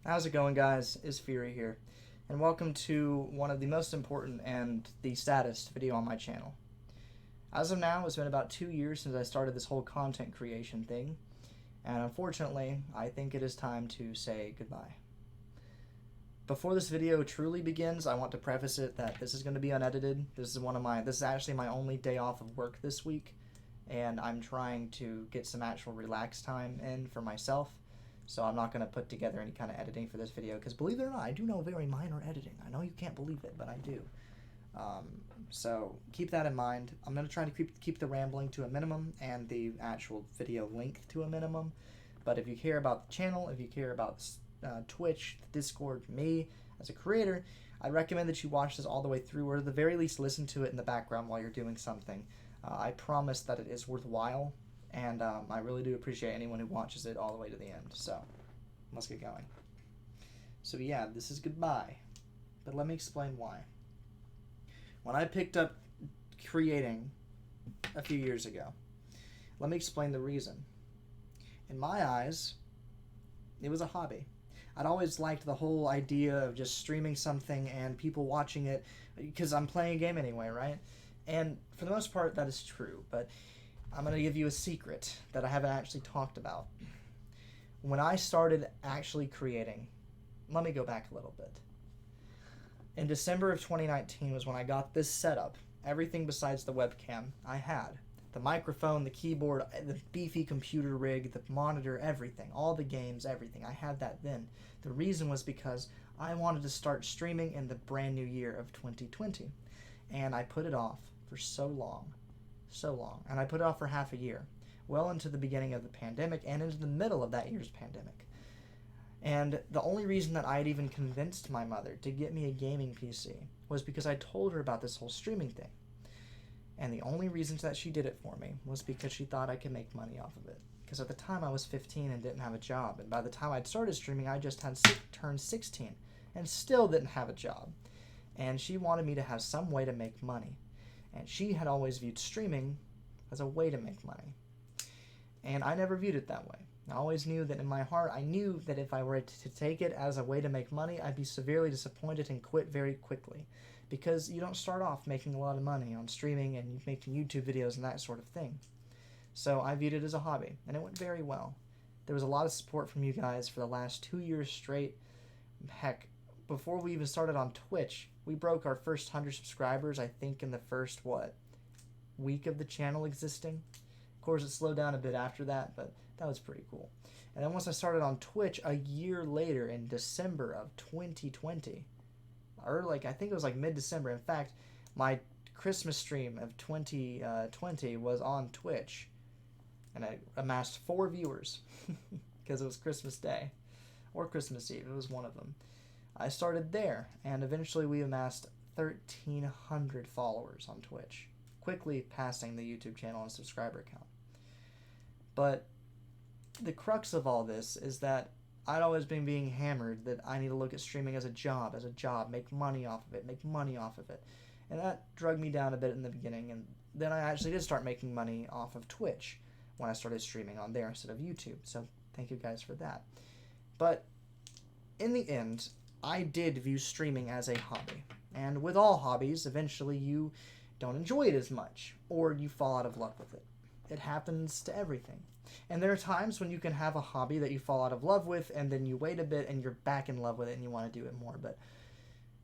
How's it going, guys? Is Fury here, and welcome to one of the most important and the saddest video on my channel. As of now, it's been about 2 years since I started this whole content creation thing, and unfortunately, I think it is time to say goodbye. Before this video truly begins, I want to preface it that this is going to be unedited. This is actually my only day off of work this week, and I'm trying to get some actual relaxed time in for myself. So I'm not going to put together any kind of editing for this video because, believe it or not, I do know very minor editing. I know you can't believe it, but I do. So keep that in mind. I'm going to try to keep the rambling to a minimum and the actual video length to a minimum. But if you care about the channel, if you care about Twitch, Discord, me as a creator, I recommend that you watch this all the way through, or at the very least listen to it in the background while you're doing something. I promise that it is worthwhile. And I really do appreciate anyone who watches it all the way to the end. So, let's get going. So yeah, this is goodbye. But let me explain why. When I picked up creating a few years ago, let me explain the reason. In my eyes, it was a hobby. I'd always liked the whole idea of just streaming something and people watching it because I'm playing a game anyway, right? And for the most part, that is true. But I'm going to give you a secret that I haven't actually talked about. When I started actually creating, let me go back a little bit. In December of 2019 was when I got this setup. Everything besides the webcam I had. The microphone, the keyboard, the beefy computer rig, the monitor, everything. All the games, everything. I had that then. The reason was because I wanted to start streaming in the brand new year of 2020. And I put it off for so long. And I put it off for half a year, well into the beginning of the pandemic and into the middle of that year's pandemic. And the only reason that I had even convinced my mother to get me a gaming PC was because I told her about this whole streaming thing. And the only reason that she did it for me was because she thought I could make money off of it. Because at the time I was 15 and didn't have a job, and by the time I'd started streaming I just had turned 16 and still didn't have a job. And she wanted me to have some way to make money. And she had always viewed streaming as a way to make money. And I never viewed it that way. I always knew that in my heart, I knew that if I were to take it as a way to make money, I'd be severely disappointed and quit very quickly. Because you don't start off making a lot of money on streaming and making YouTube videos and that sort of thing. So I viewed it as a hobby, and it went very well. There was a lot of support from you guys for the last 2 years straight. Heck, before we even started on Twitch, we broke our first 100 subscribers, I think, in the first, week of the channel existing. Of course, it slowed down a bit after that, but that was pretty cool. And then once I started on Twitch a year later in December of 2020, or I think it was mid-December. In fact, my Christmas stream of 2020 was on Twitch, and I amassed 4 viewers because it was Christmas Day, or Christmas Eve. It was one of them. I started there, and eventually we amassed 1,300 followers on Twitch, quickly passing the YouTube channel and subscriber count. But the crux of all this is that I'd always been being hammered that I need to look at streaming as a job, make money off of it. And that drug me down a bit in the beginning, and then I actually did start making money off of Twitch when I started streaming on there instead of YouTube, so thank you guys for that. But in the end, I did view streaming as a hobby. And with all hobbies, eventually you don't enjoy it as much, or you fall out of love with it. It happens to everything. And there are times when you can have a hobby that you fall out of love with, and then you wait a bit and you're back in love with it and you want to do it more. But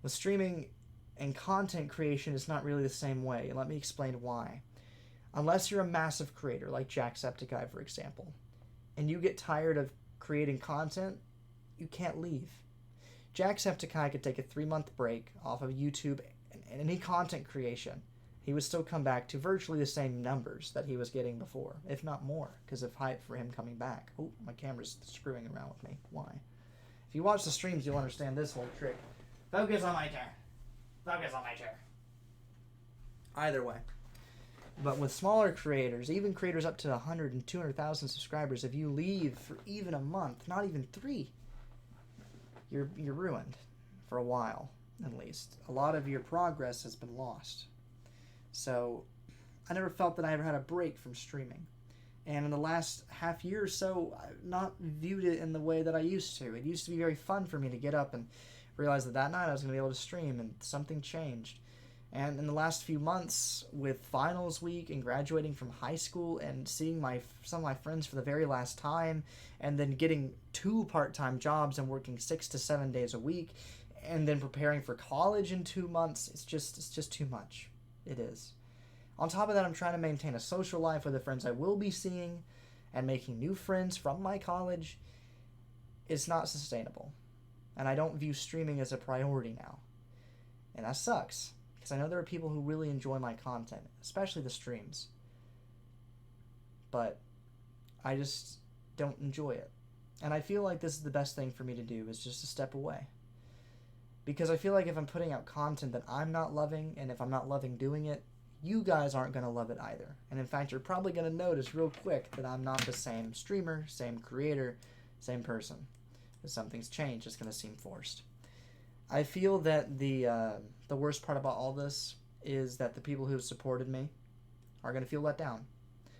with streaming and content creation, it's not really the same way. And let me explain why. Unless you're a massive creator, like Jacksepticeye, for example, and you get tired of creating content, you can't leave. Jacksepticeye could take a 3-month break off of YouTube and any content creation. He would still come back to virtually the same numbers that he was getting before, if not more, because of hype for him coming back. Oh, my camera's screwing around with me. Why? If you watch the streams, you'll understand this whole trick. Focus on my chair. Focus on my chair. Either way. But with smaller creators, even creators up to 100 and 200,000 subscribers, if you leave for even a month, not even 3, you're ruined for a while, at least. A lot of your progress has been lost. So I never felt that I ever had a break from streaming. And in the last half year or so, I've not viewed it in the way that I used to. It used to be very fun for me to get up and realize that night I was going to be able to stream, and something changed. And in the last few months, with finals week and graduating from high school and seeing some of my friends for the very last time, and then getting 2 part-time jobs and working 6 to 7 days a week, and then preparing for college in 2 months, it's just too much. It is. On top of that, I'm trying to maintain a social life with the friends I will be seeing and making new friends from my college. It's not sustainable. And I don't view streaming as a priority now. And that sucks, because I know there are people who really enjoy my content, especially the streams. But I just don't enjoy it. And I feel like this is the best thing for me to do, is just to step away. Because I feel like if I'm putting out content that I'm not loving, and if I'm not loving doing it, you guys aren't going to love it either. And in fact, you're probably going to notice real quick that I'm not the same streamer, same creator, same person. If something's changed, it's going to seem forced. I feel that the worst part about all this is that the people who have supported me are going to feel let down.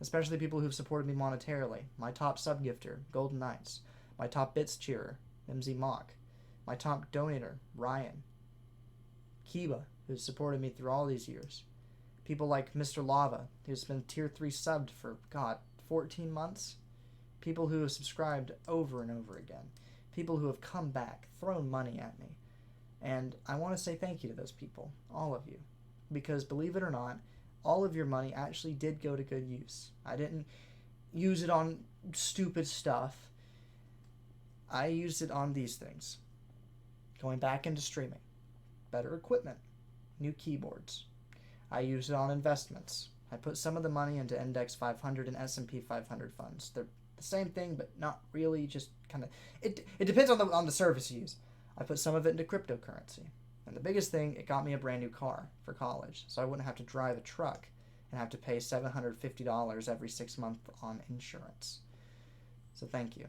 Especially people who've supported me monetarily. My top sub-gifter, Golden Knights. My top bits cheerer, MZ Mock. My top donator, Ryan. Kiba, who's supported me through all these years. People like Mr. Lava, who's been tier 3 subbed for, 14 months. People who have subscribed over and over again. People who have come back, thrown money at me. And I want to say thank you to those people, all of you. Because believe it or not, all of your money actually did go to good use. I didn't use it on stupid stuff. I used it on these things. Going back into streaming. Better equipment. New keyboards. I used it on investments. I put some of the money into Index 500 and S&P 500 funds. They're the same thing, but not really. Just kind of it depends on the service you use. I put some of it into cryptocurrency. And the biggest thing, it got me a brand new car for college, so I wouldn't have to drive a truck and have to pay $750 every 6 months on insurance. So thank you.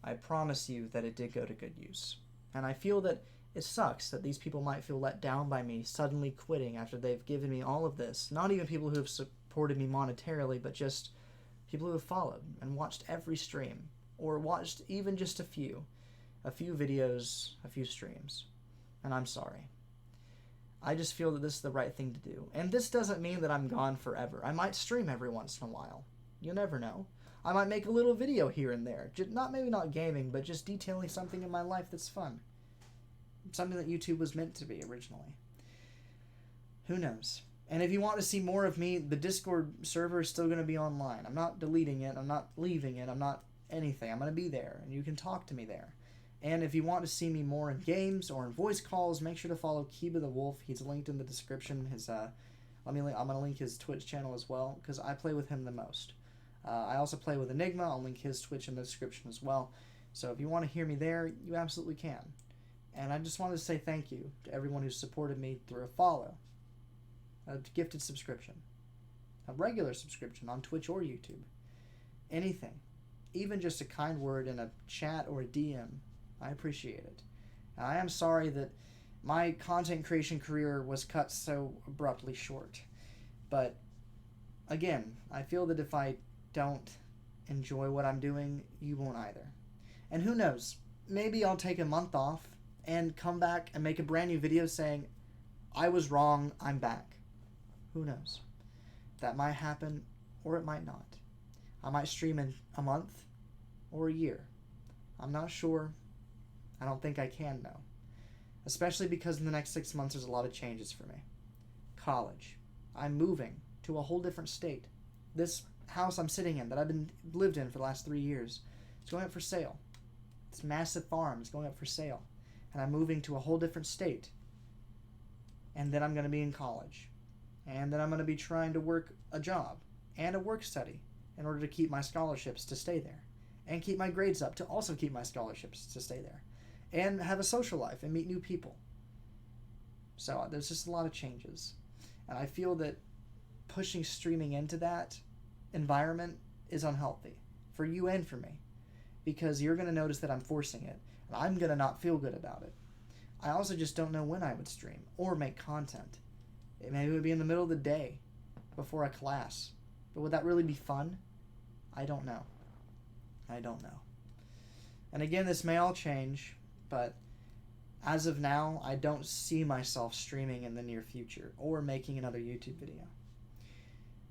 I promise you that it did go to good use. And I feel that it sucks that these people might feel let down by me suddenly quitting after they've given me all of this. Not even people who have supported me monetarily, but just people who have followed and watched every stream, or watched even just a few videos, a few streams. And I'm sorry. I just feel that this is the right thing to do. And this doesn't mean that I'm gone forever. I might stream every once in a while. You never know. I might make a little video here and there. Maybe not gaming, but just detailing something in my life that's fun. Something that YouTube was meant to be originally. Who knows? And if you want to see more of me, the Discord server is still going to be online. I'm not deleting it. I'm not leaving it. I'm not anything. I'm going to be there, and you can talk to me there. And if you want to see me more in games or in voice calls, make sure to follow Kiba the Wolf. He's linked in the description. I'm going to link his Twitch channel as well, because I play with him the most. I also play with Enigma. I'll link his Twitch in the description as well. So if you want to hear me there, you absolutely can. And I just wanted to say thank you to everyone who's supported me through a follow, a gifted subscription, a regular subscription on Twitch or YouTube. Anything. Even just a kind word in a chat or a DM. I appreciate it. And I am sorry that my content creation career was cut so abruptly short. But, again, I feel that if I don't enjoy what I'm doing, you won't either. And who knows, maybe I'll take a month off and come back and make a brand new video saying, I was wrong, I'm back. Who knows? That might happen, or it might not. I might stream in a month or a year. I'm not sure. I don't think I can know. Especially because in the next 6 months there's a lot of changes for me. College. I'm moving to a whole different state. This house I'm sitting in that I've lived in for the last 3 years, it's going up for sale. This massive farm is going up for sale. And I'm moving to a whole different state. And then I'm going to be in college. And then I'm going to be trying to work a job and a work study in order to keep my scholarships to stay there. And keep my grades up to also keep my scholarships to stay there. And have a social life and meet new people. So there's just a lot of changes. And I feel that pushing streaming into that environment is unhealthy. For you and for me. Because you're going to notice that I'm forcing it. And I'm going to not feel good about it. I also just don't know when I would stream or make content. Maybe it would be in the middle of the day, before a class, But would that really be fun? I don't know. I don't know. And again, this may all change, but as of now, I don't see myself streaming in the near future or making another YouTube video.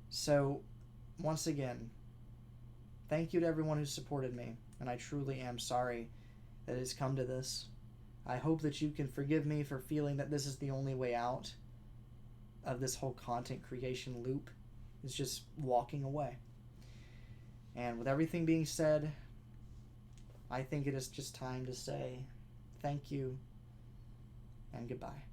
So, once again, thank you to everyone who supported me, and I truly am sorry that it's come to this. I hope that you can forgive me for feeling that this is the only way out of this whole content creation loop, is just walking away. And with everything being said, I think it is just time to say thank you and goodbye.